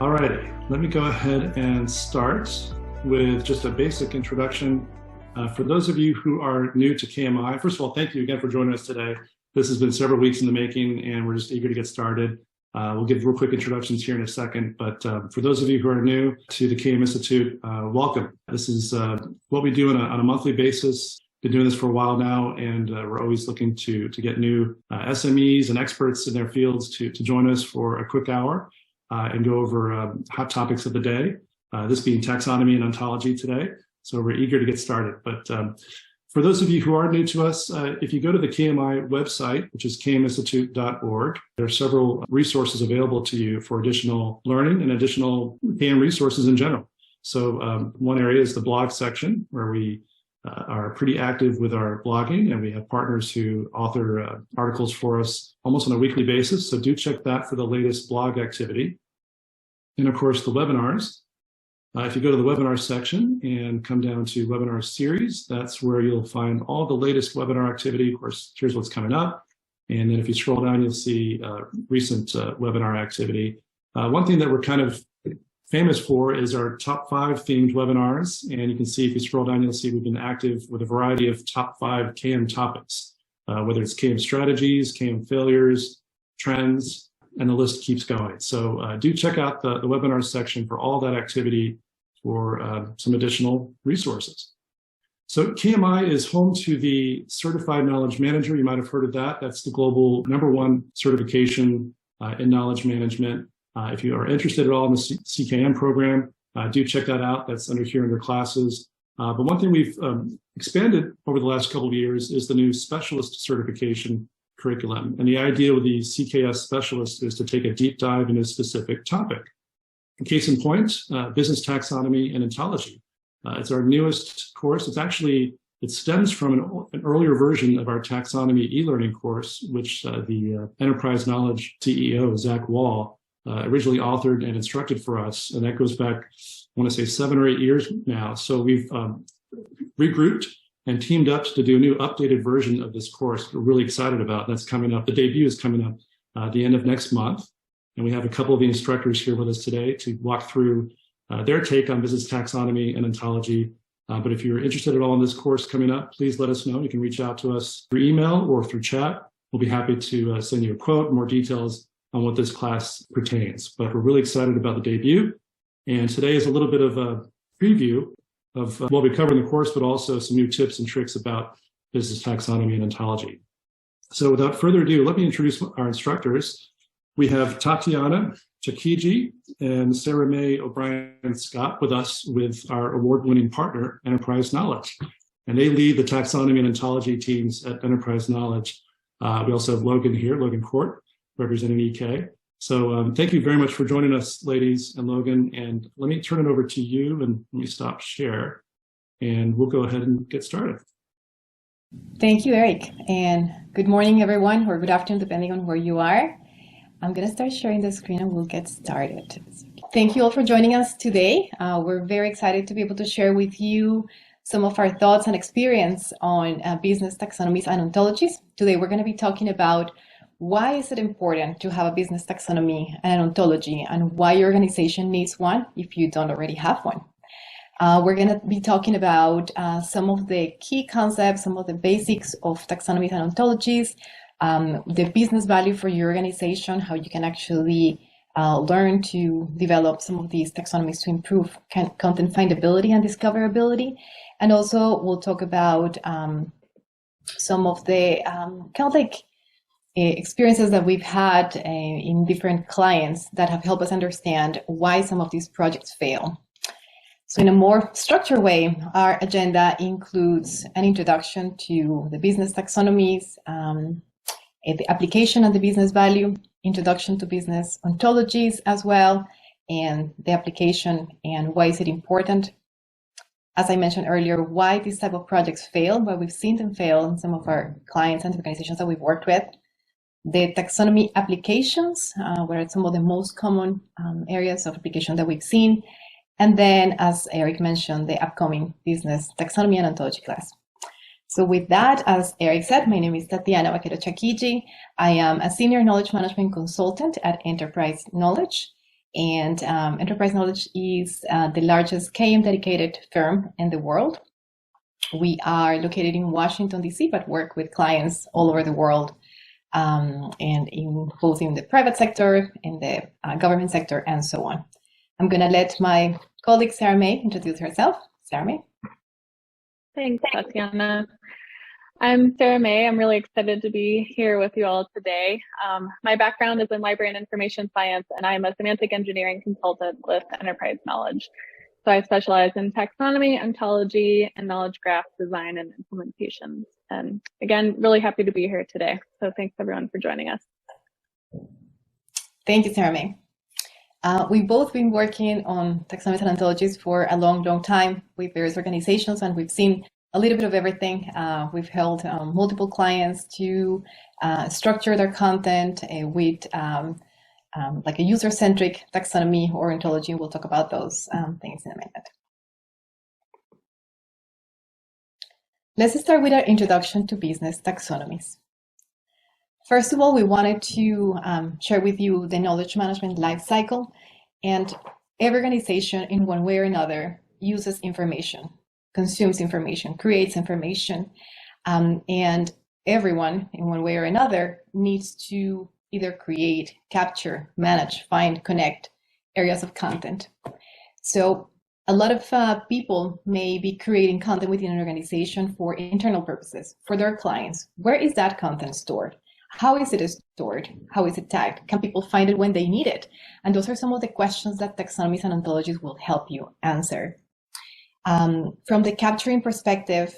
All righty, let me go ahead and start with just a basic introduction. For those of you who are new to KMI, first of all, thank you again for joining us today. This has been several weeks in the making, and we're just eager to get started. We'll give real quick introductions here in a second, but for those of you who are new to the KM Institute, welcome. This is what we do on a monthly basis. Been doing this for a while now, and we're always looking to get new SMEs and experts in their fields to join us for a quick hour and go over hot topics of the day, this being taxonomy and ontology today. So we're eager to get started. But for those of you who are new to us, if you go to the KMI website, which is kminstitute.org, there are several resources available to you for additional learning and additional KM resources in general. So one area is the blog section, where we are pretty active with our blogging, and we have partners who author articles for us almost on a weekly basis. So do check that for the latest blog activity. And of course, the webinars. If you go to the webinar section and come down to webinar series, that's where you'll find all the latest webinar activity. Of course, here's what's coming up. And then if you scroll down, you'll see recent webinar activity. One thing that we're kind of famous for is our top 5 themed webinars. And you can see if you scroll down, you'll see we've been active with a variety of top 5 KM topics, whether it's KM strategies, KM failures, trends, and the list keeps going. So do check out the webinar section for all that activity for some additional resources. So KMI is home to the Certified Knowledge Manager. You might have heard of that. That's the global #1 certification in knowledge management. If you are interested at all in the CKM program, do check that out. That's under here under classes. But one thing we've expanded over the last couple of years is the new specialist certification curriculum. And the idea with the CKS specialist is to take a deep dive into a specific topic. Case in point, Business Taxonomy and Ontology. It's our newest course. It stems from an earlier version of our taxonomy e-learning course, which the Enterprise Knowledge CEO, Zach Wall, originally authored and instructed for us. And that goes back, I want to say 7 or 8 years now. So we've regrouped and teamed up to do a new updated version of this course we're really excited about. That's coming up. The debut is coming up at the end of next month. And we have a couple of the instructors here with us today to walk through their take on business taxonomy and ontology. But if you're interested at all in this course coming up, please let us know. You can reach out to us through email or through chat. We'll be happy to send you a quote, more details on what this class pertains. But we're really excited about the debut. And today is a little bit of a preview of what we cover in the course, but also some new tips and tricks about business taxonomy and ontology. So without further ado, let me introduce our instructors. We have Tatiana, Cakici, and Sara May O'Brien-Scott with us with our award-winning partner, Enterprise Knowledge. And they lead the taxonomy and ontology teams at Enterprise Knowledge. We also have Logan here, Logan Court, representing EK. So thank you very much for joining us, ladies and Logan. And let me turn it over to you, and let me stop share, and we'll go ahead and get started. Thank you, Eric. And good morning, everyone, or good afternoon, depending on where you are. I'm going to start sharing the screen and we'll get started. Thank you all for joining us today. We're very excited to be able to share with you some of our thoughts and experience on business taxonomies and ontologies. Today, we're going to be talking about why is it important to have a business taxonomy and an ontology, and why your organization needs one if you don't already have one. We're going to be talking about some of the key concepts, some of the basics of taxonomies and ontologies, the business value for your organization, how you can actually learn to develop some of these taxonomies to improve content findability and discoverability. And also we'll talk about some of the experiences that we've had in different clients that have helped us understand why some of these projects fail. So in a more structured way, our agenda includes an introduction to the business taxonomies, the application and the business value, introduction to business ontologies as well, and the application and why is it important. As I mentioned earlier, why these type of projects fail, why we've seen them fail in some of our clients and organizations that we've worked with. The taxonomy applications, what are some of the most common areas of application that we've seen. And then, as Eric mentioned, the upcoming business taxonomy and ontology class. So with that, as Eric said, my name is Tatiana Cakici. I am a senior knowledge management consultant at Enterprise Knowledge. And Enterprise Knowledge is the largest KM dedicated firm in the world. We are located in Washington, D.C., but work with clients all over the world, and in both in the private sector, in the government sector, and so on. I'm going to let my colleague Sara May introduce herself. Sara May. Thanks, Tatiana. I'm Sara May. I'm really excited to be here with you all today. My background is in library and information science, and I'm a semantic engineering consultant with Enterprise Knowledge. So I specialize in taxonomy, ontology, and knowledge graph design and implementations. And again, really happy to be here today. So thanks everyone for joining us. Thank you, Sara May. We've both been working on taxonomies and ontologies for a long, long time with various organizations, and we've seen a little bit of everything. We've held multiple clients to structure their content with like a user-centric taxonomy or ontology. We'll talk about those things in a minute. Let's start with our introduction to business taxonomies. First of all, we wanted to share with you the knowledge management life cycle, and every organization in one way or another uses information, consumes information, creates information, and everyone in one way or another needs to either create, capture, manage, find, connect areas of content. So a lot of people may be creating content within an organization for internal purposes, for their clients. Where is that content stored? How is it stored? How is it tagged? Can people find it when they need it? And those are some of the questions that taxonomies and ontologies will help you answer. From the capturing perspective,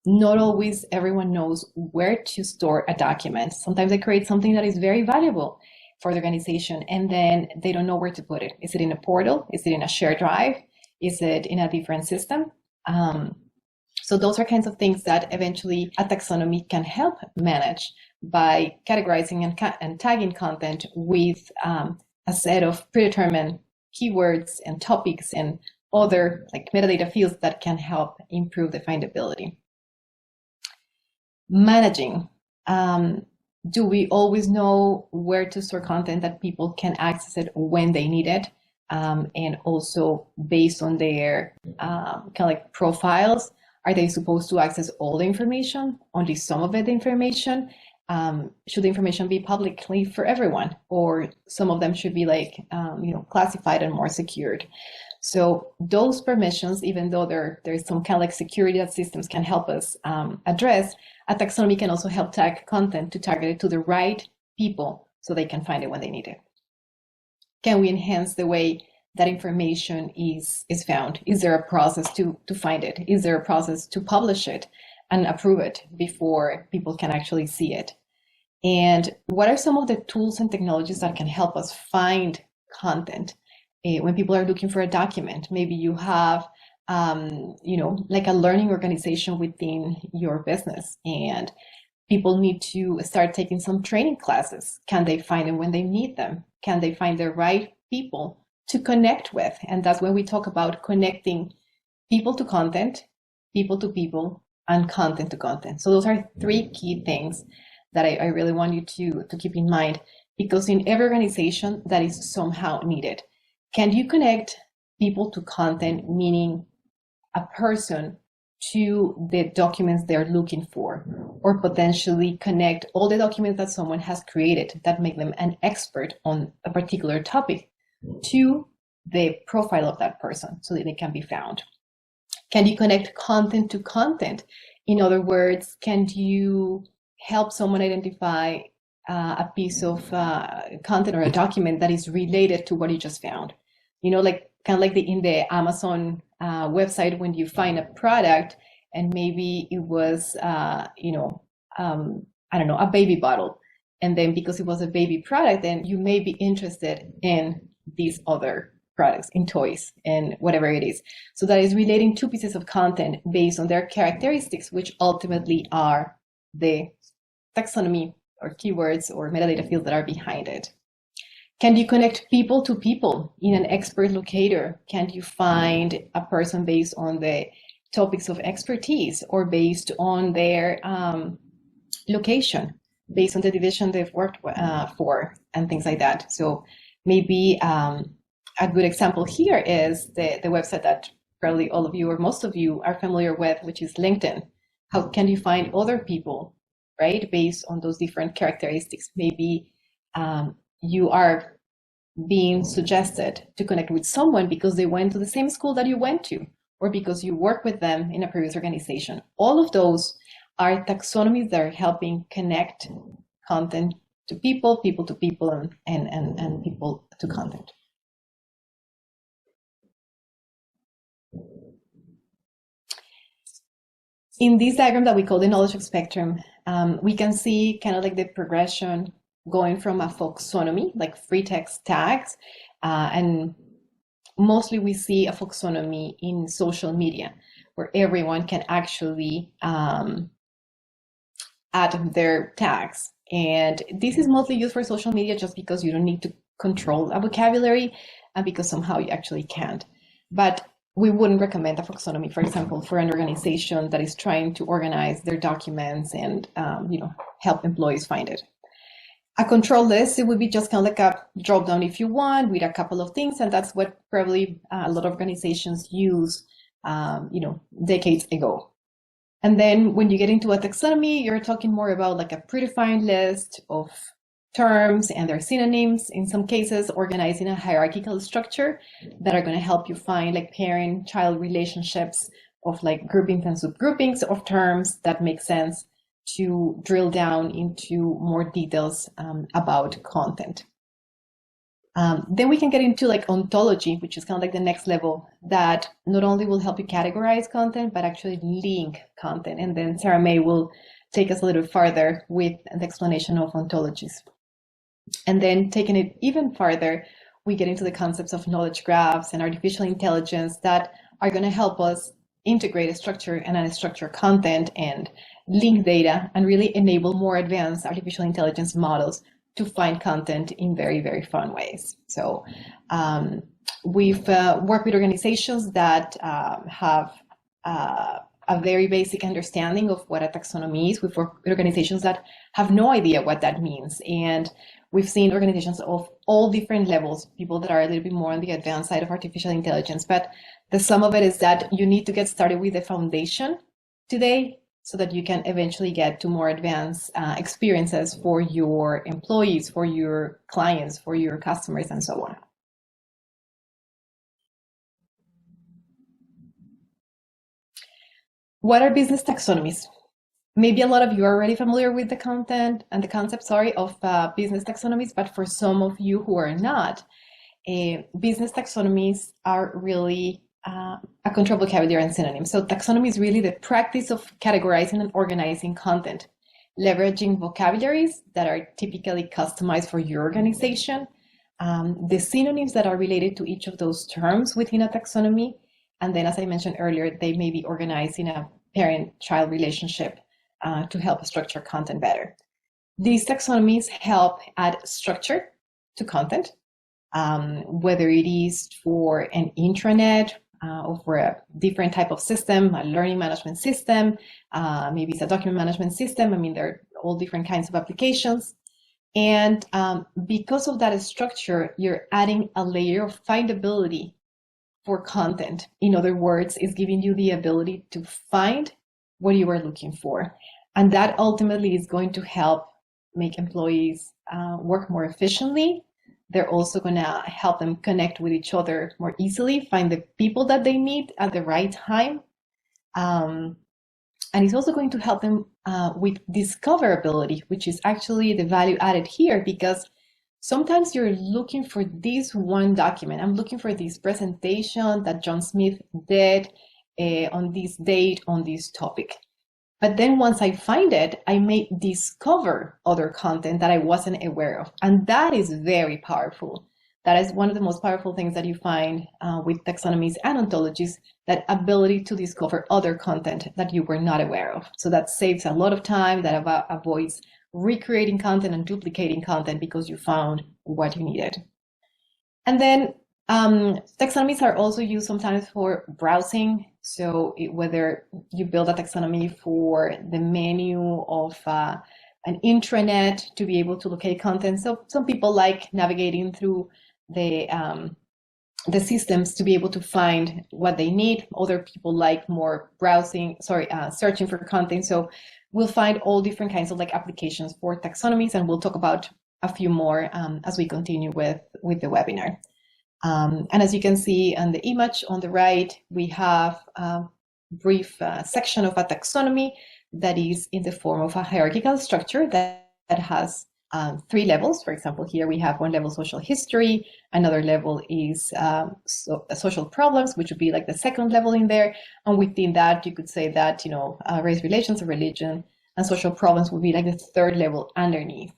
not always everyone knows where to store a document. Sometimes they create something that is very valuable for the organization, and then they don't know where to put it. Is it in a portal? Is it in a shared drive? Is it in a different system? So those are kinds of things that eventually a taxonomy can help manage by categorizing and tagging content with a set of predetermined keywords and topics and other like metadata fields that can help improve the findability. Managing. Do we always know where to store content that people can access it when they need it? And also based on their kind of like profiles, are they supposed to access all the information, only some of the information? Should the information be publicly for everyone, or some of them should be like classified and more secured? So those permissions, even though there's some kind of like security that systems can help us address, a taxonomy can also help tag content to target it to the right people so they can find it when they need it. Can we enhance the way that information is found? Is there a process to find it? Is there a process to publish it and approve it before people can actually see it? And what are some of the tools and technologies that can help us find content when people are looking for a document? Maybe you have like a learning organization within your business, and people need to start taking some training classes. Can they find them when they need them? Can they find the right people to connect with? And that's when we talk about connecting people to content, people to people, and content to content. So those are three key things that I really want you to keep in mind, because in every organization that is somehow needed. Can you connect people to content, meaning a person to the documents they're looking for, or potentially connect all the documents that someone has created that make them an expert on a particular topic to the profile of that person so that they can be found? Can you connect content to content? In other words, can you help someone identify a piece of content or a document that is related to what you just found? Like kind of like in the Amazon website, when you find a product and maybe it was, I don't know, a baby bottle. And then because it was a baby product, then you may be interested in these other products, in toys and whatever it is. So that is relating two pieces of content based on their characteristics, which ultimately are the taxonomy or keywords or metadata fields that are behind it. Can you connect people to people in an expert locator? Can you find a person based on the topics of expertise or based on their location, based on the division they've worked for and things like that? So Maybe a good example here is the website that probably all of you or most of you are familiar with, which is LinkedIn. How can you find other people, right, based on those different characteristics? Maybe you are being suggested to connect with someone because they went to the same school that you went to, or because you work with them in a previous organization. All of those are taxonomies that are helping connect content to people, people to people, and people to content. In this diagram that we call the knowledge spectrum, we can see kind of like the progression going from a taxonomy, like free text tags, and mostly we see a taxonomy in social media, where everyone can actually add their tags. And this is mostly used for social media just because you don't need to control a vocabulary, and because somehow you actually can't. But we wouldn't recommend a taxonomy, for example, for an organization that is trying to organize their documents and help employees find it. A control list, it would be just kind of like a drop down if you want with a couple of things, and that's what probably a lot of organizations use, decades ago. And then when you get into a taxonomy, you're talking more about like a predefined list of terms and their synonyms, in some cases organizing a hierarchical structure that are going to help you find like parent-child relationships of like groupings and subgroupings of terms that make sense to drill down into more details about content. Then we can get into like ontology, which is kind of like the next level that not only will help you categorize content, but actually link content. And then Sara May will take us a little farther with the explanation of ontologies. And then taking it even farther, we get into the concepts of knowledge graphs and artificial intelligence that are going to help us integrate a structure and unstructured content and link data and really enable more advanced artificial intelligence models to find content in very, very fun ways. So we've worked with organizations that have a very basic understanding of what a taxonomy is. We've worked with organizations that have no idea what that means. And we've seen organizations of all different levels, people that are a little bit more on the advanced side of artificial intelligence. But the sum of it is that you need to get started with the foundation today so that you can eventually get to more advanced experiences for your employees, for your clients, for your customers, and so on. What are business taxonomies? Maybe a lot of you are already familiar with the content and the concept, of business taxonomies, but for some of you who are not, business taxonomies are really a control vocabulary and synonyms. So taxonomy is really the practice of categorizing and organizing content, leveraging vocabularies that are typically customized for your organization, the synonyms that are related to each of those terms within a taxonomy, and then, as I mentioned earlier, they may be organized in a parent-child relationship to help structure content better. These taxonomies help add structure to content, whether it is for an intranet or for a different type of system, a learning management system, maybe it's a document management system. I mean, there are all different kinds of applications. And because of that structure, you're adding a layer of findability for content. In other words, it's giving you the ability to find what you are looking for. And that ultimately is going to help make employees work more efficiently. They're also going to help them connect with each other more easily, find the people that they need at the right time. And it's also going to help them with discoverability, which is actually the value added here, because sometimes you're looking for this one document. I'm looking for this presentation that John Smith did on this date on this topic. But then once I find it, I may discover other content that I wasn't aware of. And that is very powerful. That is one of the most powerful things that you find with taxonomies and ontologies, that ability to discover other content that you were not aware of. So that saves a lot of time, that avoids recreating content and duplicating content because you found what you needed. And then taxonomies are also used sometimes for browsing. So whether you build a taxonomy for the menu of an intranet to be able to locate content. So some people like navigating through the systems to be able to find what they need. Other people like more searching for content. So we'll find all different kinds of like applications for taxonomies, and we'll talk about a few more as we continue with the webinar. And as you can see on the image on the right, we have a brief section of a taxonomy that is in the form of a hierarchical structure that has 3 levels. For example, here we have one level, social history. Another level is social problems, which would be like the second level in there. And within that, you could say that, race relations or religion and social problems would be like the third level underneath.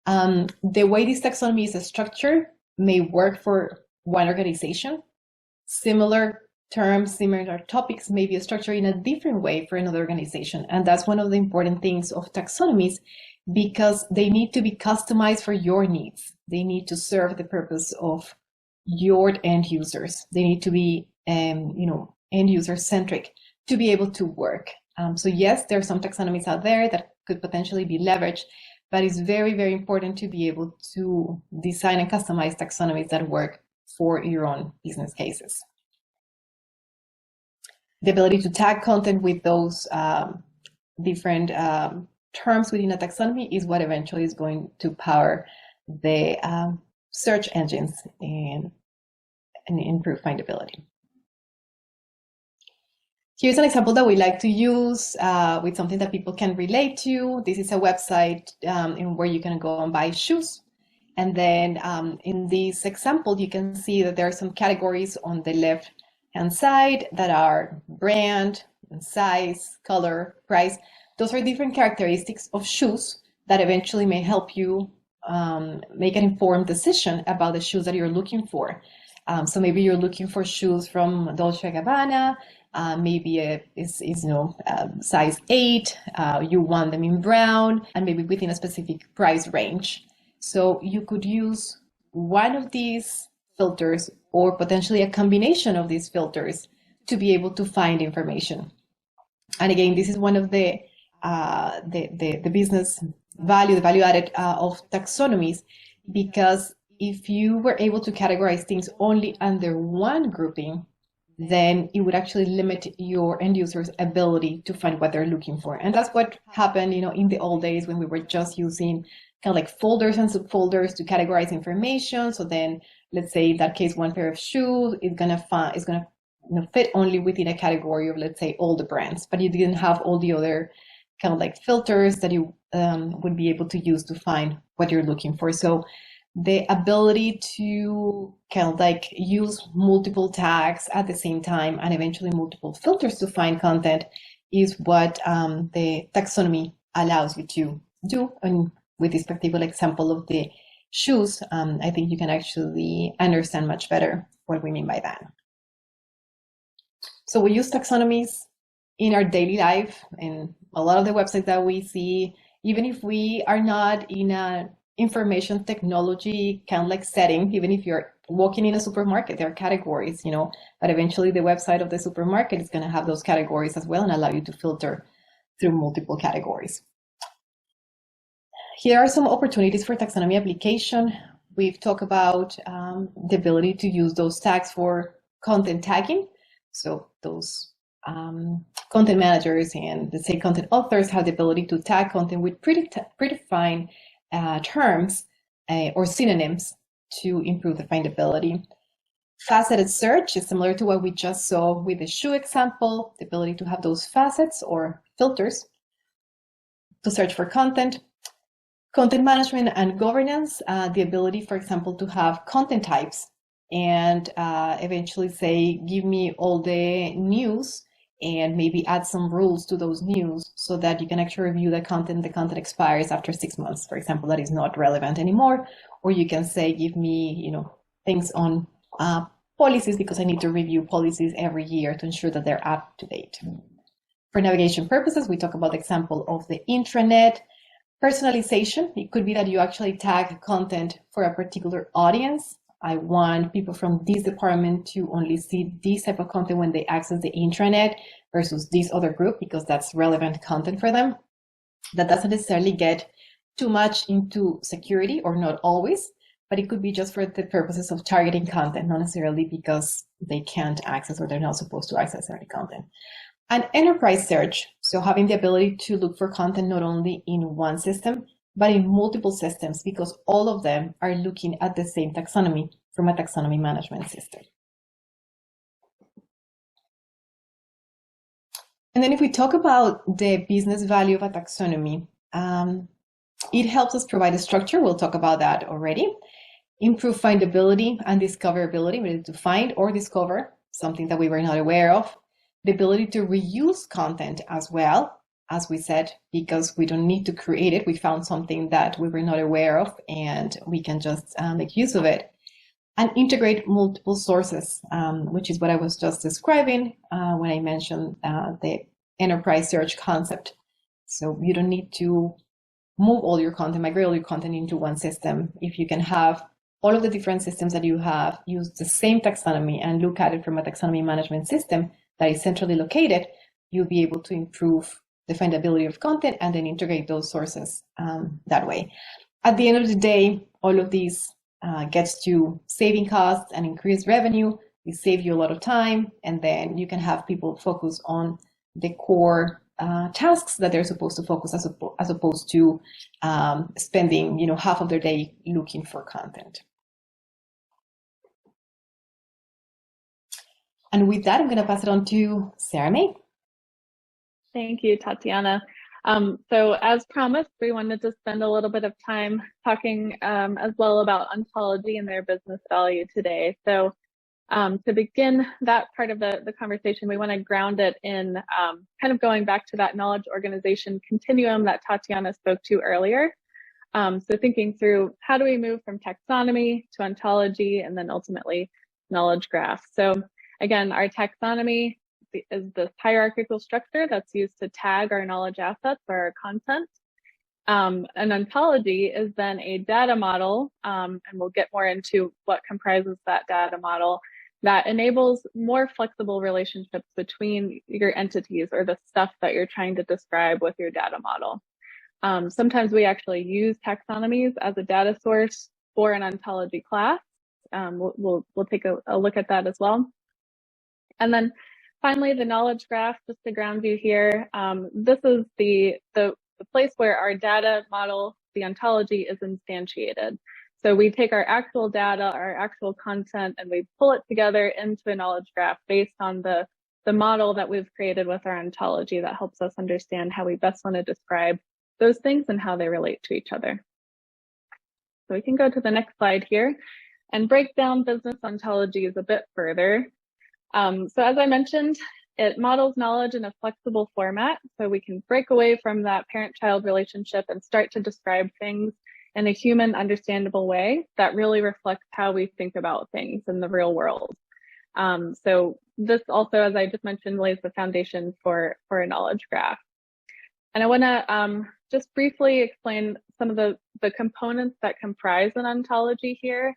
The way this taxonomy is structured may work for one organization. Similar terms, similar topics may be structured in a different way for another organization. And that's one of the important things of taxonomies, because they need to be customized for your needs. They need to serve the purpose of your end users. They need to be, end user centric to be able to work. So yes, there are some taxonomies out there that could potentially be leveraged, but it's very, very important to be able to design and customize taxonomies that work for your own business cases. The ability to tag content with those different terms within a taxonomy is what eventually is going to power the search engines and improve findability. Here's an example that we like to use with something that people can relate to. This is a website in where you can go and buy shoes. And then in this example, you can see that there are some categories on the left-hand side that are brand, size, color, price. Those are different characteristics of shoes that eventually may help you make an informed decision about the shoes that you're looking for. So maybe you're looking for shoes from Dolce & Gabbana, maybe it's size 8, you want them in brown, and maybe within a specific price range. So you could use one of these filters or potentially a combination of these filters to be able to find information. And again, this is one of the business value, the value added of taxonomies, because if you were able to categorize things only under one grouping, then it would actually limit your end users' ability to find what they're looking for. And that's what happened, in the old days when we were just using kind of like folders and subfolders to categorize information. So then, let's say in that case, one pair of shoes is gonna fit only within a category of, let's say, all the brands, but you didn't have all the other kind of like filters that you would be able to use to find what you're looking for. So the ability to kind of like use multiple tags at the same time and eventually multiple filters to find content is what the taxonomy allows you to do. And with this particular example of the shoes, I think you can actually understand much better what we mean by that. So we use taxonomies in our daily life, and a lot of the websites that we see, even if we are not in a information technology kind of like setting, even if you're walking in a supermarket, there are categories, but eventually the website of the supermarket is going to have those categories as well and allow you to filter through multiple categories. Here are some opportunities for taxonomy application. We've talked about the ability to use those tags for content tagging. So those content managers and, let's say, content authors have the ability to tag content with predefined terms or synonyms to improve the findability. Faceted search is similar to what we just saw with the shoe example, the ability to have those facets or filters to search for content. Content management and governance, the ability, for example, to have content types and eventually say, give me all the news and maybe add some rules to those news so that you can actually review the content expires after 6 months, for example, that is not relevant anymore. Or you can say, give me, things on policies, because I need to review policies every year to ensure that they're up to date. For navigation purposes, we talk about the example of the intranet. Personalization, it could be that you actually tag content for a particular audience. I want people from this department to only see this type of content when they access the intranet versus this other group, because that's relevant content for them. That doesn't necessarily get too much into security, or not always, but it could be just for the purposes of targeting content, not necessarily because they can't access or they're not supposed to access any content. An enterprise search, so having the ability to look for content not only in one system, but in multiple systems, because all of them are looking at the same taxonomy from a taxonomy management system. And then if we talk about the business value of a taxonomy, it helps us provide a structure. We'll talk about that already. Improve findability and discoverability, whether to find or discover something that we were not aware of. The ability to reuse content as well, as we said, because we don't need to create it. We found something that we were not aware of and we can just make use of it. And integrate multiple sources, which is what I was just describing when I mentioned the enterprise search concept. So you don't need to move all your content, migrate all your content into one system. If you can have all of the different systems that you have use the same taxonomy and look at it from a taxonomy management system that is centrally located, you'll be able to improve the findability of content and then integrate those sources that way. At the end of the day, all of these gets to saving costs and increased revenue. It saves you a lot of time, and then you can have people focus on the core tasks that they're supposed to focus as opposed to spending half of their day looking for content. And with that, I'm going to pass it on to Sara May. Thank you, Tatiana. So as promised, we wanted to spend a little bit of time talking as well about ontology and their business value today. So to begin that part of the conversation, we want to ground it in kind of going back to that knowledge organization continuum that Tatiana spoke to earlier. So thinking through how do we move from taxonomy to ontology and then ultimately knowledge graph. So again, our taxonomy is this hierarchical structure that's used to tag our knowledge assets or our content. An ontology is then a data model, and we'll get more into what comprises that data model, that enables more flexible relationships between your entities or the stuff that you're trying to describe with your data model. Sometimes we actually use taxonomies as a data source for an ontology class. We'll take a look at that as well. And then finally, the knowledge graph, just to ground you here, this is the place where our data model, the ontology, is instantiated. So we take our actual data, our actual content, and we pull it together into a knowledge graph based on the model that we've created with our ontology that helps us understand how we best want to describe those things and how they relate to each other. So we can go to the next slide here and break down business ontologies a bit further. So as I mentioned, it models knowledge in a flexible format, so we can break away from that parent-child relationship and start to describe things in a human, understandable way that really reflects how we think about things in the real world. So this also, as I just mentioned, lays the foundation for a knowledge graph. And I want to just briefly explain some of the components that comprise an ontology here.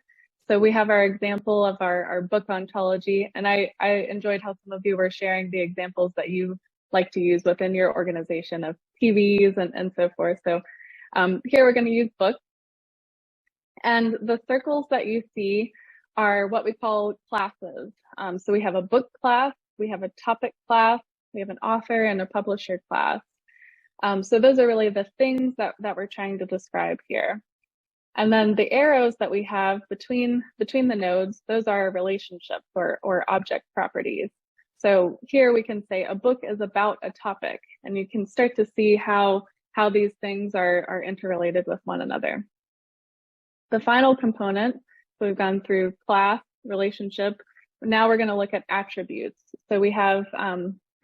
So we have our example of our book ontology, and I enjoyed how some of you were sharing the examples that you like to use within your organization of TVs and so forth. So here we're going to use books. And the circles that you see are what we call classes. So we have a book class, we have a topic class, we have an author and a publisher class. So those are really the things that we're trying to describe here. And then the arrows that we have between the nodes, those are relationships or object properties. So here we can say a book is about a topic, and you can start to see how these things are interrelated with one another. The final component, so we've gone through class, relationship. Now we're going to look at attributes. So we have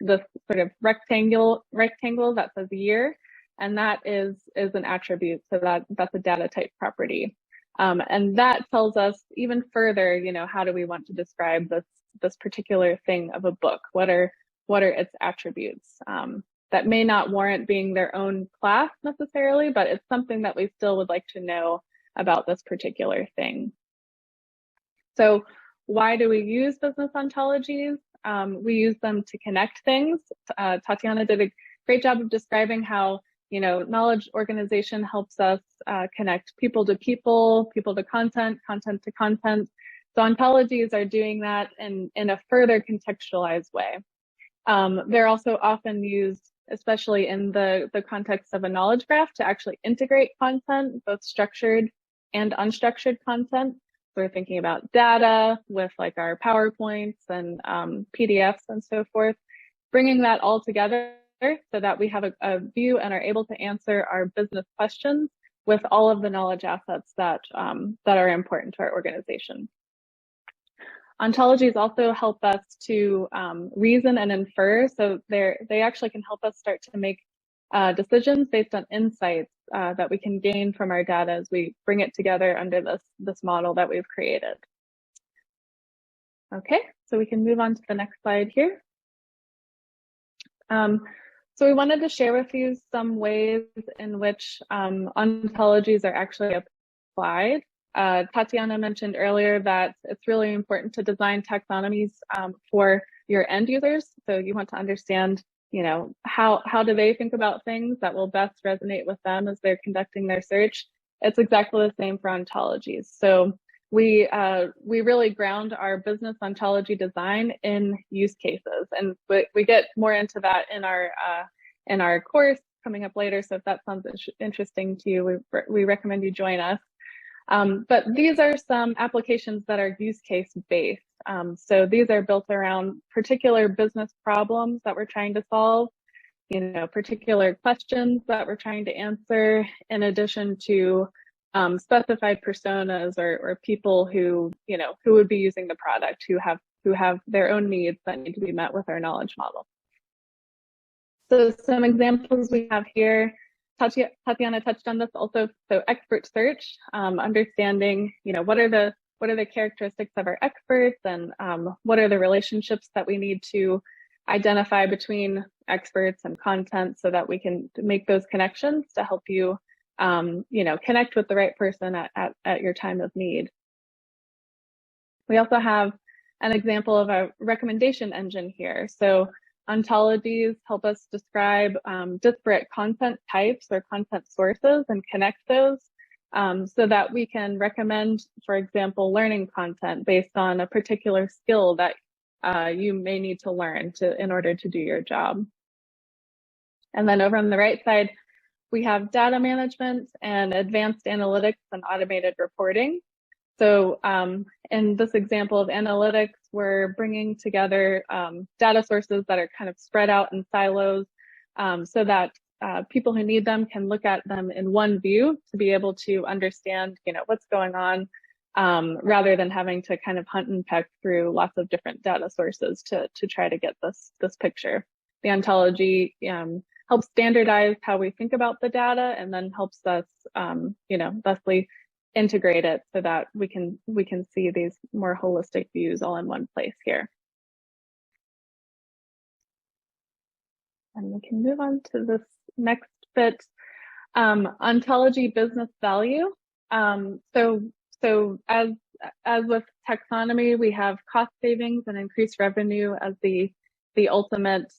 this sort of rectangle that says year, and that is an attribute. So that's a data type property. And that tells us even further, how do we want to describe this particular thing of a book? What are its attributes? That may not warrant being their own class necessarily, but it's something that we still would like to know about this particular thing. So why do we use business ontologies? We use them to connect things. Tatiana did a great job of describing how knowledge organization helps us connect people to people, people to content, content to content. So ontologies are doing that in a further contextualized way. They're also often used, especially in the context of a knowledge graph, to actually integrate content, both structured and unstructured content. So we're thinking about data with like our PowerPoints and PDFs and so forth, bringing that all together so that we have a view and are able to answer our business questions with all of the knowledge assets that are important to our organization. Ontologies also help us to reason and infer, so they actually can help us start to make decisions based on insights that we can gain from our data as we bring it together under this model that we've created. Okay, so we can move on to the next slide here. So we wanted to share with you some ways in which ontologies are actually applied. Tatiana mentioned earlier that it's really important to design taxonomies for your end users. So you want to understand, how do they think about things that will best resonate with them as they're conducting their search. It's exactly the same for ontologies. So we really ground our business ontology design in use cases, and we get more into that in our course coming up later. So if that sounds interesting to you, we recommend you join us. But these are some applications that are use case based. So these are built around particular business problems that we're trying to solve, particular questions that we're trying to answer, in addition to specified personas or people who would be using the product, who have their own needs that need to be met with our knowledge model. So some examples we have here. Tatiana touched on this also. So expert search, understanding, what are the characteristics of our experts, and what are the relationships that we need to identify between experts and content, so that we can make those connections to help you, connect with the right person at your time of need. We also have an example of a recommendation engine here. So ontologies help us describe disparate content types or content sources and connect those so that we can recommend, for example, learning content based on a particular skill that you may need to learn in order to do your job. And then over on the right side, we have data management and advanced analytics and automated reporting. So in this example of analytics, we're bringing together data sources that are kind of spread out in silos so that people who need them can look at them in one view to be able to understand, what's going on, rather than having to kind of hunt and peck through lots of different data sources to try to get this picture. The ontology helps standardize how we think about the data, and then helps us, thusly integrate it so that we can see these more holistic views all in one place here. And we can move on to this next bit, ontology business value. So as with taxonomy, we have cost savings and increased revenue as the ultimate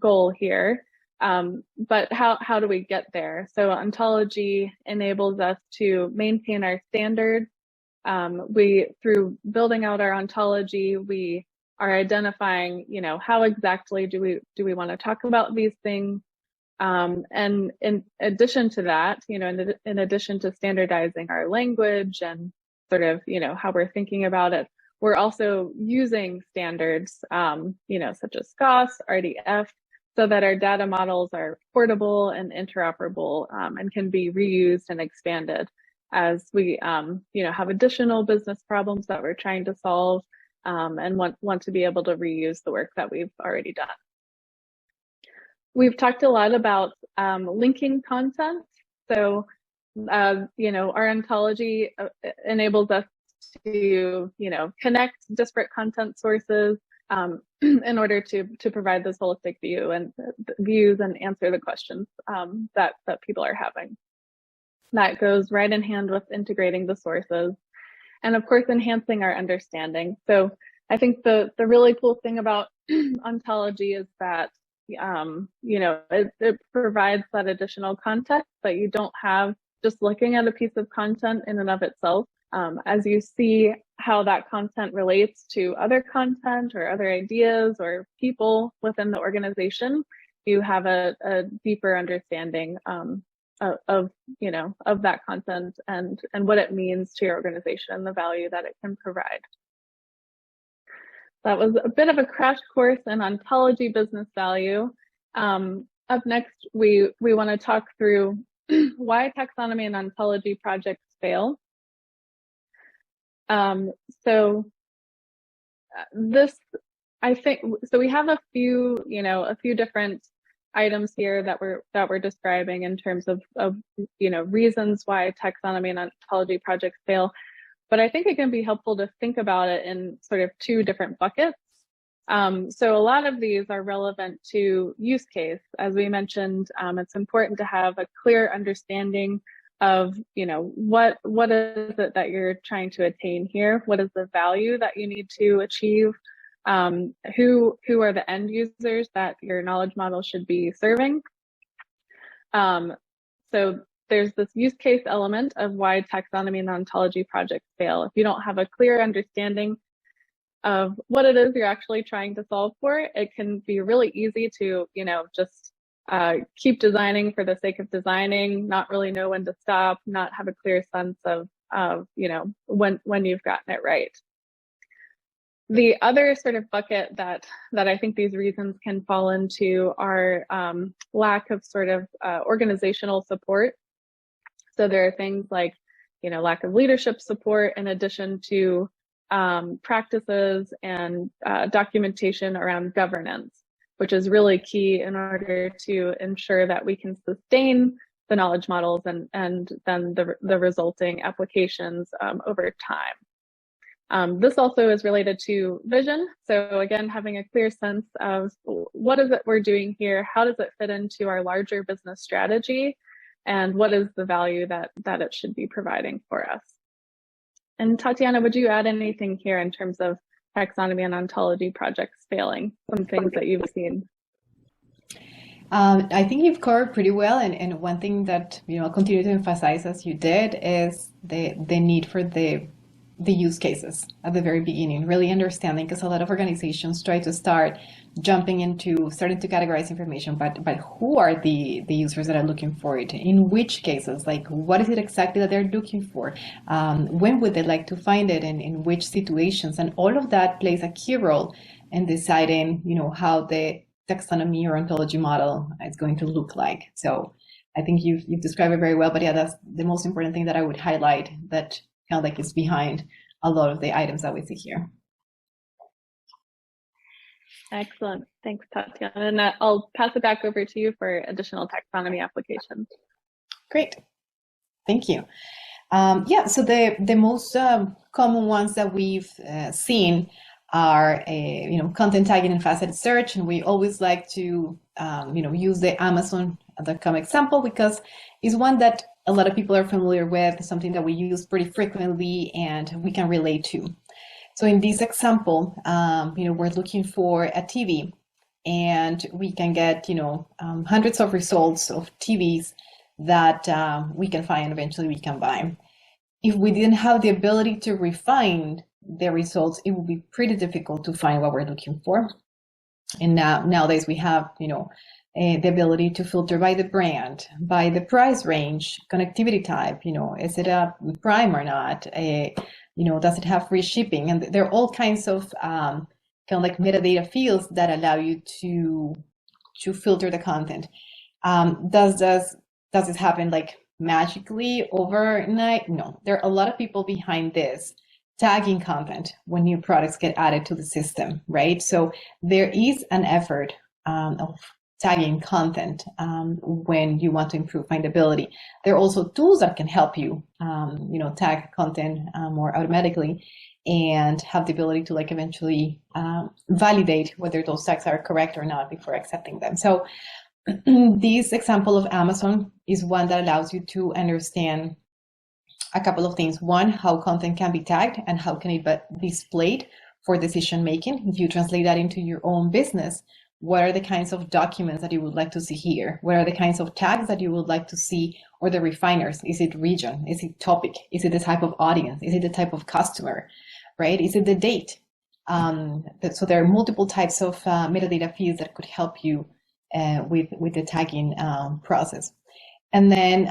goal here. But how do we get there? So ontology enables us to maintain our standards. Through building out our ontology, we are identifying, how exactly do we want to talk about these things. And in addition to that, in addition to standardizing our language and sort of, how we're thinking about it, we're also using standards, such as SCOS, RDF, so that our data models are portable and interoperable, and can be reused and expanded as we, have additional business problems that we're trying to solve, and want to be able to reuse the work that we've already done. We've talked a lot about linking content. So, our ontology enables us to, connect disparate content sources in order to provide this holistic view and views and answer the questions that people are having. That goes right in hand with integrating the sources, and of course enhancing our understanding. So I think the really cool thing about ontology is that it provides that additional context that you don't have just looking at a piece of content in and of itself. As you see how that content relates to other content or other ideas or people within the organization, you have a deeper understanding of that content and what it means to your organization, the value that it can provide. That was a bit of a crash course in ontology business value. Up next, we want to talk through why taxonomy and ontology projects fail. So we have a few different items here that we're describing in terms of reasons why taxonomy and ontology projects fail. But I think it can be helpful to think about it in sort of two different buckets. So a lot of these are relevant to use case. As we mentioned, it's important to have a clear understanding of, what is it that you're trying to attain here? What is the value that you need to achieve? Who are the end users that your knowledge model should be serving? So there's this use case element of why taxonomy and ontology projects fail. If you don't have a clear understanding of what it is you're actually trying to solve for, it can be really easy to, just keep designing for the sake of designing, not really know when to stop, not have a clear sense of when you've gotten it right. The other sort of bucket that I think these reasons can fall into are lack of sort of organizational support. So there are things like, lack of leadership support in addition to practices and documentation around governance, which is really key in order to ensure that we can sustain the knowledge models and then the resulting applications over time. This also is related to vision. So again, having a clear sense of what is it we're doing here? How does it fit into our larger business strategy? And what is the value that it should be providing for us? And Tatiana, would you add anything here in terms of taxonomy and ontology projects failing? Some things that you've seen? I think you've covered pretty well, and one thing that I'll continue to emphasize as you did is the need for the use cases at the very beginning, really understanding, because a lot of organizations try to start jumping into starting to categorize information, but who are the users that are looking for it? In which cases? Like, what is it exactly that they're looking for? When would they like to find it, and in which situations? And all of that plays a key role in deciding, how the taxonomy or ontology model is going to look like. So I think you've described it very well, but yeah, that's the most important thing that I would highlight, that kind of like is behind a lot of the items that we see here. Excellent. Thanks, Tatiana. And I'll pass it back over to you for additional taxonomy applications. Great. Thank you. So the most common ones that we've seen are, content tagging and faceted search. And we always like to, use the Amazon.com example because it's one that a lot of people are familiar with, something that we use pretty frequently and we can relate to. So in this example, we're looking for a TV, and we can get, hundreds of results of TVs that we can find, eventually we can buy. If we didn't have the ability to refine the results, it would be pretty difficult to find what we're looking for. And nowadays we have, the ability to filter by the brand, by the price range, connectivity type, is it a Prime or not? Does it have free shipping? And there are all kinds of kind of like metadata fields that allow you to filter the content. Does this happen like magically overnight? No, there are a lot of people behind this tagging content when new products get added to the system, right? So there is an effort of tagging content when you want to improve findability. There are also tools that can help you, tag content more automatically and have the ability to eventually validate whether those tags are correct or not before accepting them. So this example of Amazon is one that allows you to understand a couple of things. One, how content can be tagged and how can it be displayed for decision making. If you translate that into your own business, what are the kinds of documents that you would like to see here? What are the kinds of tags that you would like to see, or the refiners? Is it region? Is it topic? Is it the type of audience? Is it the type of customer, right? Is it the date? So there are multiple types of metadata fields that could help you with the tagging process. And then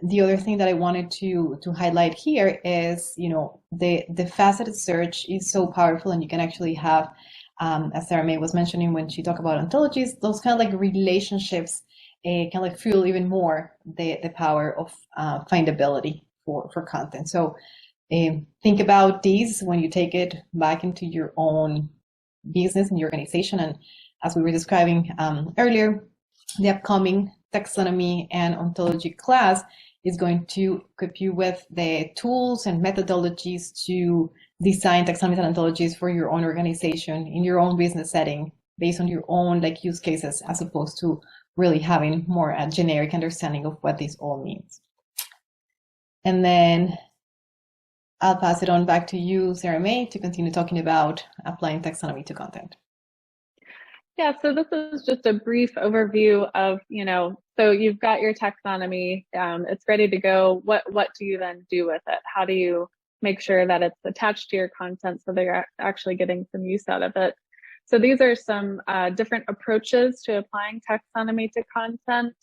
the other thing that I wanted to highlight here is, the faceted search is so powerful, and you can actually have, as Sara May was mentioning when she talked about ontologies, those kind of like relationships can like fuel even more the power of findability for content. So think about these when you take it back into your own business and your organization. And as we were describing earlier, the upcoming taxonomy and ontology class is going to equip you with the tools and methodologies to design taxonomies and ontologies for your own organization in your own business setting based on your own like use cases, as opposed to really having more a generic understanding of what this all means. And then I'll pass it on back to you, Sara May, to continue talking about applying taxonomy to content. Yeah, so this is just a brief overview of, so you've got your taxonomy, it's ready to go. What do you then do with it? How do you make sure that it's attached to your content so they're actually getting some use out of it? So these are some different approaches to applying taxonomy to content.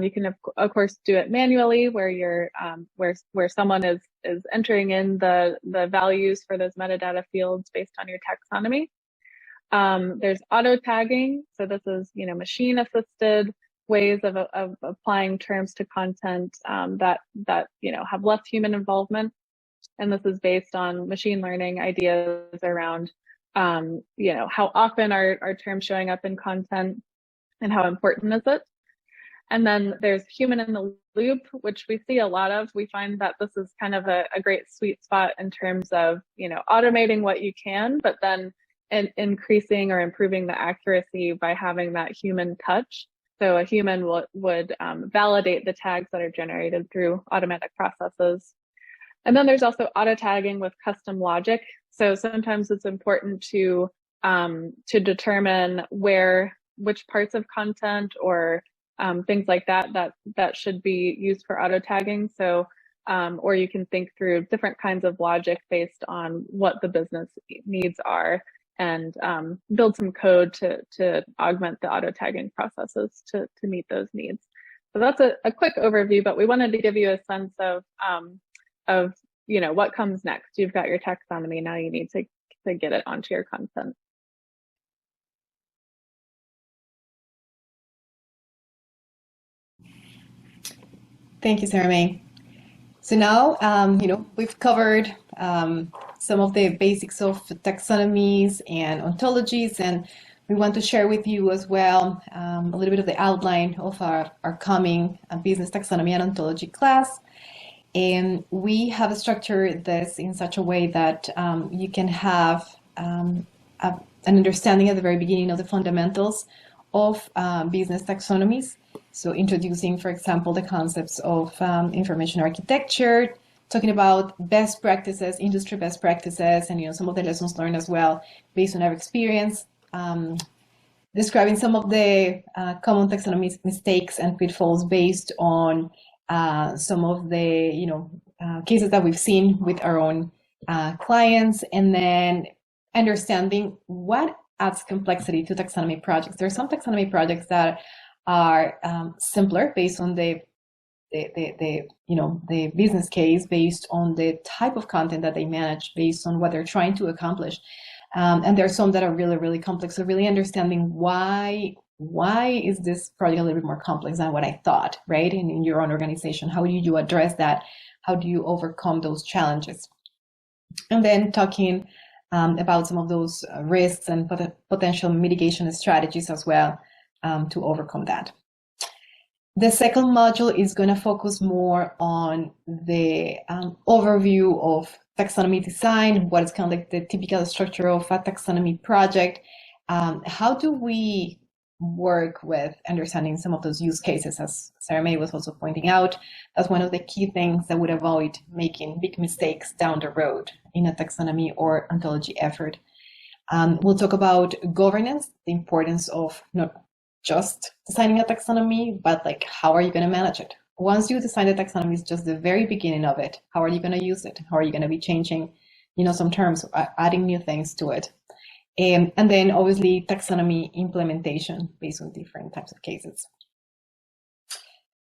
You can of course do it manually, where you're where someone is entering in the values for those metadata fields based on your taxonomy. There's auto tagging. So this is, machine assisted ways of applying terms to content that have less human involvement. And this is based on machine learning ideas around, how often are terms showing up in content and how important is it? And then there's human in the loop, which we see a lot of. We find that this is kind of a great sweet spot in terms of, automating what you can, but then increasing or improving the accuracy by having that human touch. So a human would validate the tags that are generated through automatic processes. And then there's also auto tagging with custom logic. So sometimes it's important to determine which parts of content or things like that should be used for auto tagging. So or you can think through different kinds of logic based on what the business needs are, and build some code to augment the auto tagging processes to meet those needs. So that's a quick overview, but we wanted to give you a sense of what comes next. You've got your taxonomy, now you need to get it onto your content. Thank you, Sara May. So now, we've covered some of the basics of taxonomies and ontologies, and we want to share with you as well a little bit of the outline of our coming Business Taxonomy and Ontology class. And we have structured this in such a way that you can have an understanding at the very beginning of the fundamentals of business taxonomies. So introducing, for example, the concepts of information architecture, talking about best practices, industry best practices, and some of the lessons learned as well based on our experience, describing some of the common taxonomy mistakes and pitfalls based on some of the cases that we've seen with our own clients, and then understanding what adds complexity to taxonomy projects. There are some taxonomy projects that are simpler based on the business case, based on the type of content that they manage, based on what they're trying to accomplish. And there are some that are really, really complex. So really understanding why is this project a little bit more complex than what I thought, right? In your own organization, how do you address that? How do you overcome those challenges? And then talking about some of those risks and potential mitigation strategies as well to overcome that. The second module is going to focus more on the overview of taxonomy design, what is kind of like the typical structure of a taxonomy project. How do we work with understanding some of those use cases, as Sara May was also pointing out? That's one of the key things that would avoid making big mistakes down the road in a taxonomy or ontology effort. We'll talk about governance, the importance of not just designing a taxonomy, but like, how are you going to manage it? Once you design the taxonomy, it's just the very beginning of it. How are you going to use it? How are you going to be changing, some terms, adding new things to it? And then obviously taxonomy implementation based on different types of cases.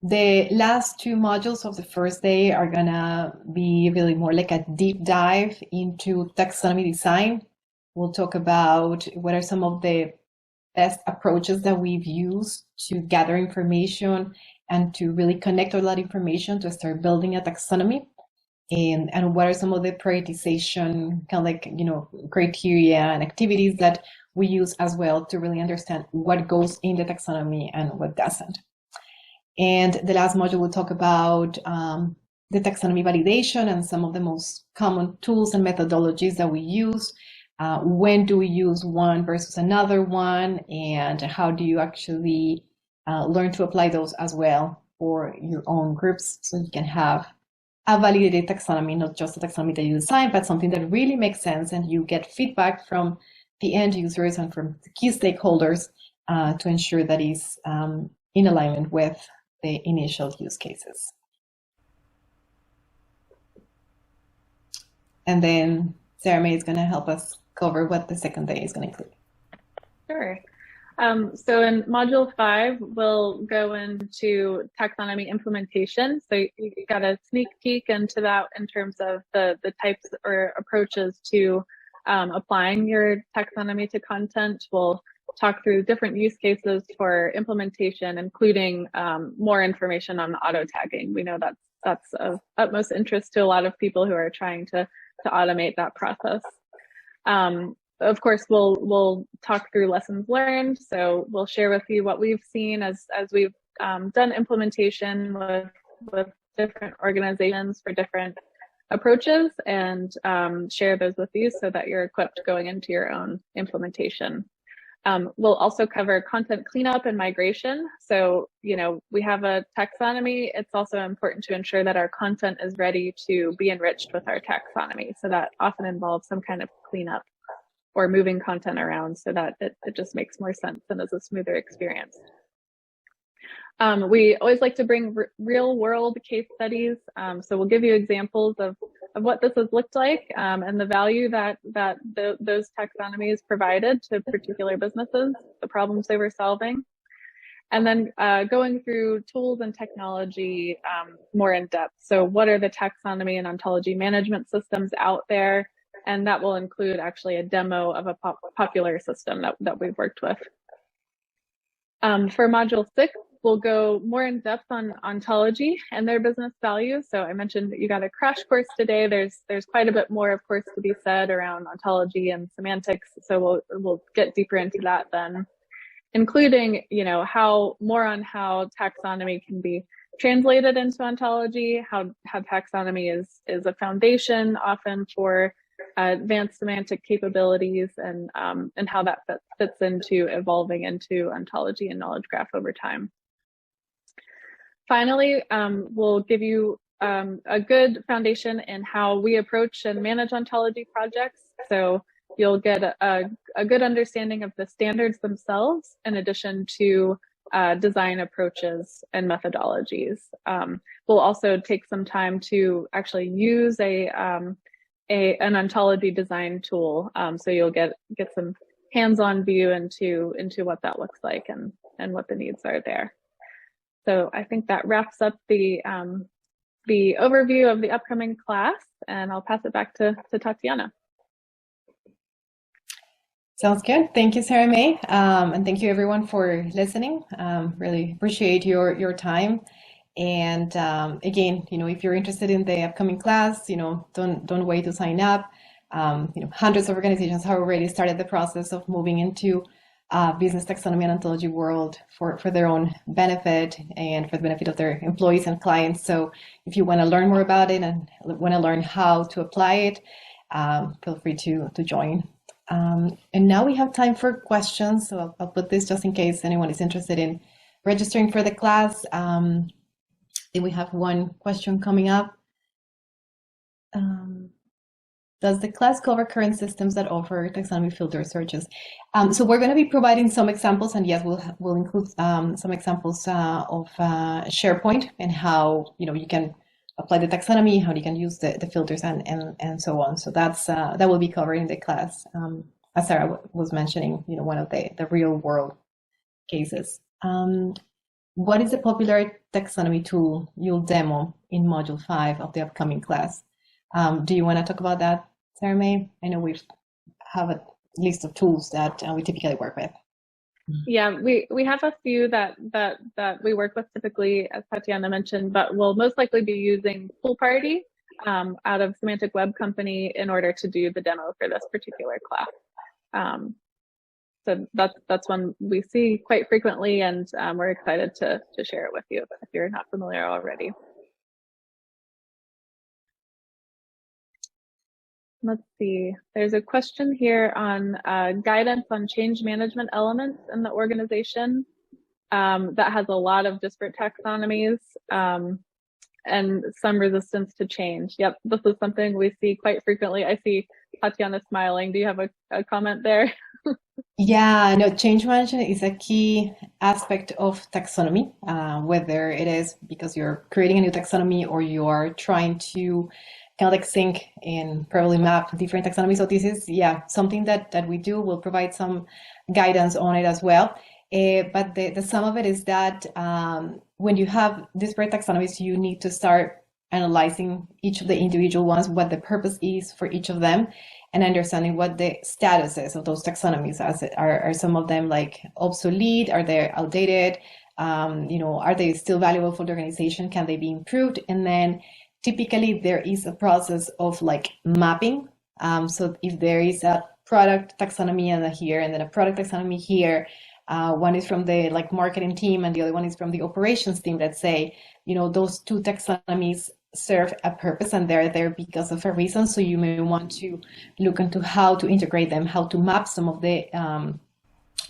The last two modules of the first day are gonna be really more like a deep dive into taxonomy design. We'll talk about what are some of the best approaches that we've used to gather information and to really connect all that information to start building a taxonomy. And what are some of the prioritization kind of like, criteria and activities that we use as well to really understand what goes in the taxonomy and what doesn't. And the last module will talk about the taxonomy validation and some of the most common tools and methodologies that we use. When do we use one versus another one, and how do you actually learn to apply those as well for your own groups, so you can have a validated taxonomy, not just a taxonomy that you design, but something that really makes sense, and you get feedback from the end users and from the key stakeholders to ensure that is in alignment with the initial use cases. And then Sara is going to help us cover what the second day is going to include. Sure. So in module 5, we'll go into taxonomy implementation. So you got a sneak peek into that in terms of the types or approaches to applying your taxonomy to content. We'll talk through different use cases for implementation, including more information on auto tagging. We know that's of utmost interest to a lot of people who are trying to automate that process. Of course, we'll talk through lessons learned. So we'll share with you what we've seen as we've done implementation with different organizations for different approaches, and share those with you so that you're equipped going into your own implementation. We'll also cover content cleanup and migration. So, we have a taxonomy. It's also important to ensure that our content is ready to be enriched with our taxonomy. So that often involves some kind of cleanup or moving content around so that it just makes more sense and is a smoother experience. We always like to bring real world case studies. So we'll give you examples of what this has looked like and the value that those taxonomies provided to particular businesses, the problems they were solving. And then going through tools and technology more in depth. So what are the taxonomy and ontology management systems out there? And that will include actually a demo of a popular system that we've worked with. For module 6, we'll go more in depth on ontology and their business value. So I mentioned that you got a crash course today. There's quite a bit more, of course, to be said around ontology and semantics. So we'll get deeper into that then, including how taxonomy can be translated into ontology, how taxonomy is a foundation often for advanced semantic capabilities, and how that fits into evolving into ontology and knowledge graph over time. Finally, we'll give you a good foundation in how we approach and manage ontology projects. So you'll get a good understanding of the standards themselves, in addition to design approaches and methodologies. We'll also take some time to actually use an ontology design tool, so you'll get some hands-on view into what that looks like and what the needs are there. So I think that wraps up the overview of the upcoming class, and I'll pass it back to Tatiana. Sounds good. Thank you, Sara May, and thank you everyone for listening. Really appreciate your time. And again, if you're interested in the upcoming class, don't wait to sign up. Hundreds of organizations have already started the process of moving into business taxonomy and ontology world for their own benefit and for the benefit of their employees and clients. So if you want to learn more about it and want to learn how to apply it, feel free to join. And now we have time for questions. So I'll put this just in case anyone is interested in registering for the class. Then we have one question coming up. Does the class cover current systems that offer taxonomy filter searches? So we're going to be providing some examples, and yes, we'll include some examples of SharePoint and how you can apply the taxonomy, how you can use the filters, and so on. So that will be covered in the class, as Sara was mentioning. One of the real world cases. What is the popular taxonomy tool you'll demo in Module 5 of the upcoming class? Do you want to talk about that, Sara May? I know we have a list of tools that we typically work with. Yeah, we have a few that we work with typically, as Tatiana mentioned, but we'll most likely be using Pool Party out of Semantic Web Company in order to do the demo for this particular class. So that's one we see quite frequently, and we're excited to share it with you if you're not familiar already. Let's see, there's a question here on guidance on change management elements in the organization that has a lot of disparate taxonomies and some resistance to change. Yep, this is something we see quite frequently. I see Tatiana smiling. Do you have a comment there? Yeah, no, change management is a key aspect of taxonomy, whether it is because you're creating a new taxonomy or you are trying to kind of like sync and probably map different taxonomies. So this is, something that we do. We'll provide some guidance on it as well. But the sum of it is that when you have disparate taxonomies, you need to start analyzing each of the individual ones, what the purpose is for each of them, and understanding what the status is of those taxonomies. Are some of them like obsolete? Are they outdated? Are they still valuable for the organization? Can they be improved? And then typically there is a process of like mapping. So if there is a product taxonomy here and then a product taxonomy here, one is from the marketing team and the other one is from the operations team, let's say, those two taxonomies serve a purpose and they're there because of a reason. So you may want to look into how to integrate them, how to map some of the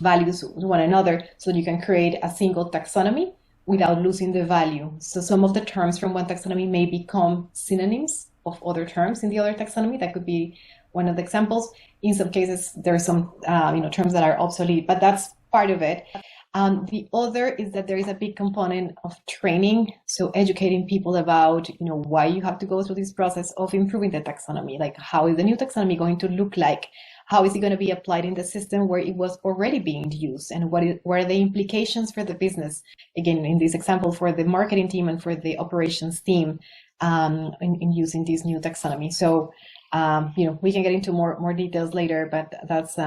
values to one another so you can create a single taxonomy without losing the value. So some of the terms from one taxonomy may become synonyms of other terms in the other taxonomy. That could be one of the examples. In some cases, there are some terms that are obsolete, but that's part of it. The other is that there is a big component of training, so educating people about why you have to go through this process of improving the taxonomy. Like, how is the new taxonomy going to look like? How is it going to be applied in the system where it was already being used? And what are the implications for the business? Again, in this example, for the marketing team and for the operations team in using this new taxonomy. So, we can get into more details later, but that's,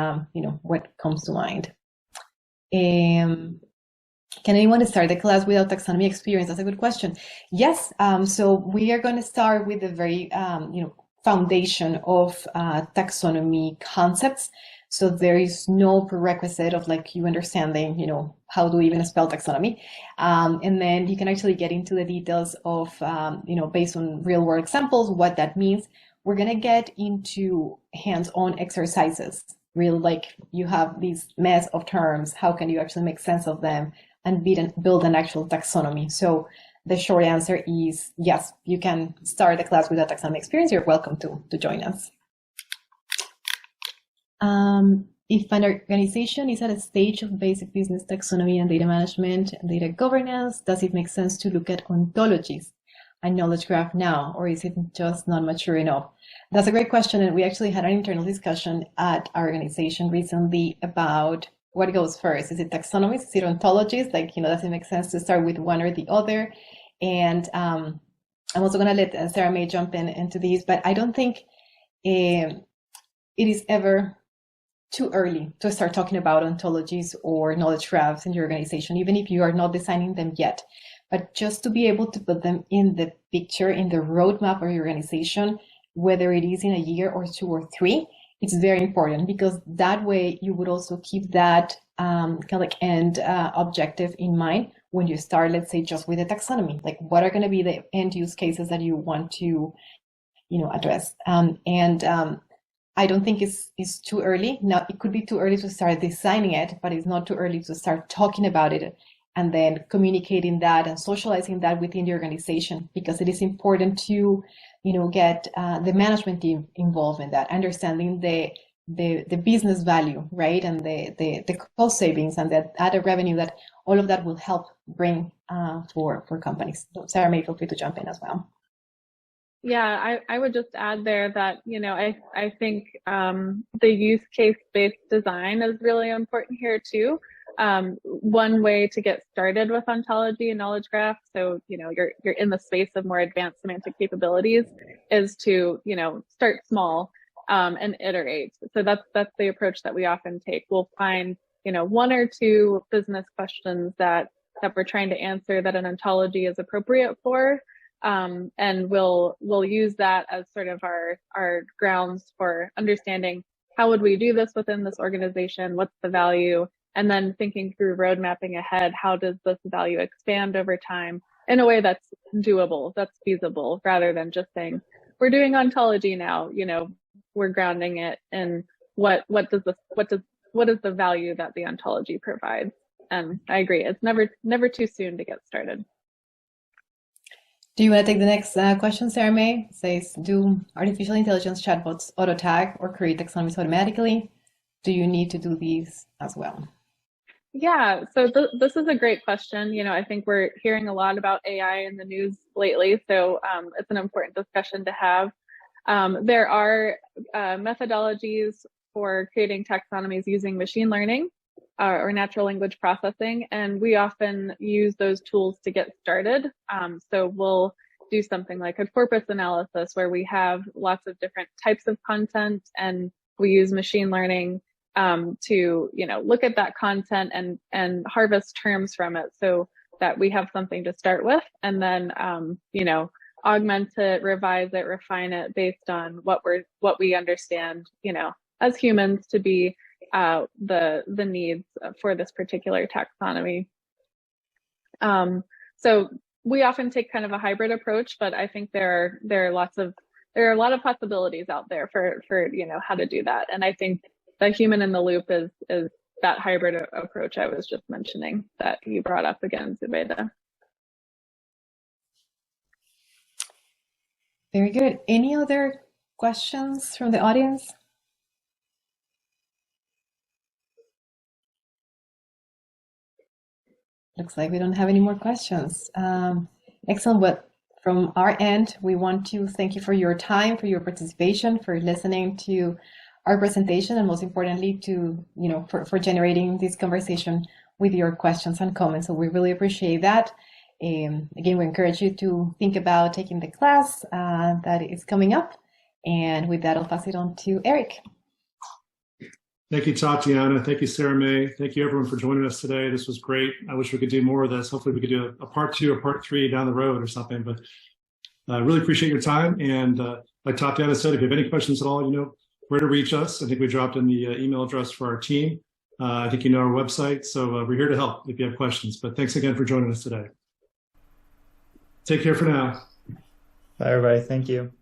what comes to mind. Can anyone start the class without taxonomy experience? That's a good question. Yes. So we are going to start with the very, foundation of taxonomy concepts. So there is no prerequisite of you understanding, how to even spell taxonomy. And then you can actually get into the details of, based on real world examples, what that means. We're going to get into hands-on exercises. You have this mess of terms. How can you actually make sense of them and build an actual taxonomy? So the short answer is yes, you can start the class with a taxonomy experience. You're welcome to join us. If an organization is at a stage of basic business taxonomy and data management and data governance, does it make sense to look at ontologies and knowledge graph now, or is it just not mature enough? That's a great question, and we actually had an internal discussion at our organization recently about what goes first. Is it taxonomies? Is it ontologies? Does it make sense to start with one or the other? And I'm also going to let Sara May jump into these, but I don't think it is ever too early to start talking about ontologies or knowledge graphs in your organization, even if you are not designing them yet. But just to be able to put them in the picture, in the roadmap of your organization, whether it is in a year or 2 or 3, it's very important, because that way you would also keep that end objective in mind when you start, let's say, just with the taxonomy. What are going to be the end use cases that you want to, address? I don't think it's too early. Now, it could be too early to start designing it, but it's not too early to start talking about it and then communicating that and socializing that within the organization, because it is important to, get the management team involved in that, understanding the business value, right, and the cost savings and the added revenue that all of that will help bring for companies. So Sarah, may feel free to jump in as well. Yeah, I would just add there that, I think the use case based design is really important here too. One way to get started with ontology and knowledge graph, so you're in the space of more advanced semantic capabilities, is to start small and iterate. So that's the approach that we often take. We'll find one or two business questions that we're trying to answer that an ontology is appropriate for. And we'll use that as sort of our grounds for understanding how would we do this within this organization, what's the value, and then thinking through road mapping ahead, how does this value expand over time in a way that's doable, that's feasible, rather than just saying, we're doing ontology now, we're grounding it in what is the value that the ontology provides. And I agree, it's never too soon to get started. Do you want to take the next question, Sarah May? It says, do artificial intelligence chatbots auto-tag or create taxonomies automatically? Do you need to do these as well? Yeah, so this is a great question. I think we're hearing a lot about AI in the news lately, so it's an important discussion to have. There are methodologies for creating taxonomies using machine learning or natural language processing, and we often use those tools to get started. So we'll do something like a corpus analysis where we have lots of different types of content, and we use machine learning to look at that content and harvest terms from it, so that we have something to start with, and then augment it, revise it, refine it based on what we understand as humans to be the needs for this particular taxonomy. So we often take kind of a hybrid approach, but I think there are a lot of possibilities out there for how to do that. And I think the human in the loop is that hybrid approach I was just mentioning that you brought up again, Zubaida. Very good. Any other questions from the audience? Looks like we don't have any more questions. Excellent. But from our end, we want to thank you for your time, for your participation, for listening to our presentation, and most importantly, for generating this conversation with your questions and comments. So we really appreciate that. Again, we encourage you to think about taking the class that is coming up. And with that, I'll pass it on to Eric. Thank you, Tatiana. Thank you, Sarah May. Thank you, everyone, for joining us today. This was great. I wish we could do more of this. Hopefully, we could do a part 2 or part 3 down the road or something. But I really appreciate your time. And like Tatiana said, if you have any questions at all, where to reach us. I think we dropped in the email address for our team. I think our website. So we're here to help if you have questions. But thanks again for joining us today. Take care for now. Bye, everybody. Thank you.